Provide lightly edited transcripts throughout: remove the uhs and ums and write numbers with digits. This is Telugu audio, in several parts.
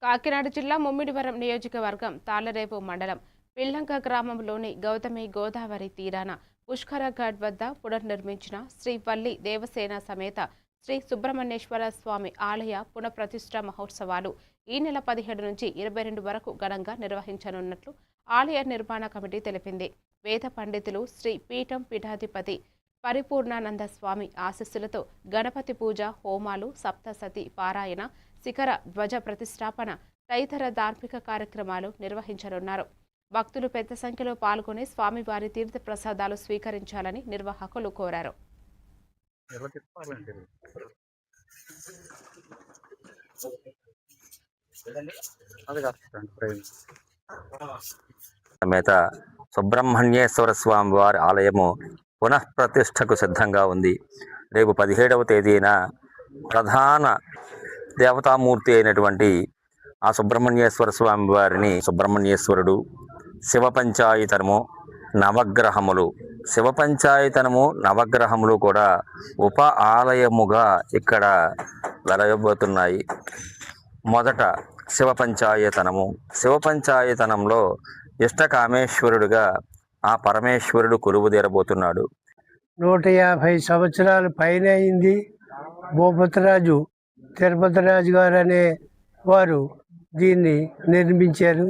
కాకినాడ జిల్లా ముమ్మిడివరం నియోజకవర్గం తాళ్లరేవు మండలం పిల్లంక గ్రామంలోని గౌతమి గోదావరి తీరాన పుష్కర ఘాట్ వద్ద పునర్నిర్మించిన శ్రీ వల్లి దేవసేన సమేత శ్రీ సుబ్రహ్మణ్యేశ్వర స్వామి ఆలయ పునఃప్రతిష్ఠ మహోత్సవాలు ఈ నెల 17 నుంచి 22 వరకు ఘనంగా నిర్వహించనున్నట్లు ఆలయ నిర్మాణ కమిటీ తెలిపింది. వేద పండితులు శ్రీ పీఠం పీఠాధిపతి పరిపూర్ణానంద స్వామి ఆశీస్సులతో గణపతి పూజ, హోమాలు, సప్తసతి పారాయణ, శిఖర ధ్వజ ప్రతిష్టాపన తదితర ధార్మిక కార్యక్రమాలు నిర్వహించనున్నారు. భక్తులు పెద్ద సంఖ్యలో పాల్గొని స్వామివారి తీర్థ ప్రసాదాలు స్వీకరించాలని నిర్వాహకులు కోరారు. సమేత సుబ్రహ్మణ్యేశ్వర స్వామి వారి ఆలయము పునఃప్రతిష్టకు సిద్ధంగా ఉంది. రేపు 17వ తేదీన ప్రధాన దేవతామూర్తి అయినటువంటి ఆ సుబ్రహ్మణ్యేశ్వర స్వామి వారిని సుబ్రహ్మణ్యేశ్వరుడు, శివపంచాయతనము, నవగ్రహములు, శివపంచాయతనము, నవగ్రహములు కూడా ఉప ఆలయముగా ఇక్కడ వెలయబోతున్నాయి. మొదట శివపంచాయతనము. శివపంచాయతనంలో ఇష్టకామేశ్వరుడుగా ఆ పరమేశ్వరుడు కొలువుదీరబోతున్నాడు. 150 సంవత్సరాల పైన అయింది. భూపతిరాజు తిరుపతిరాజు గారు అనే వారు దీన్ని నిర్మించారు.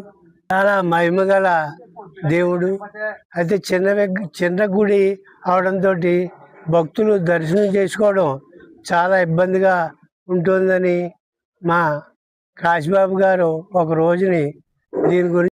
చాలా మహిమగల దేవుడు. అయితే చిన్న గుడి అవడంతో భక్తులు దర్శనం చేసుకోవడం చాలా ఇబ్బందిగా ఉంటుందని మా కాశీబాబు గారు ఒక రోజుని దీని గురించి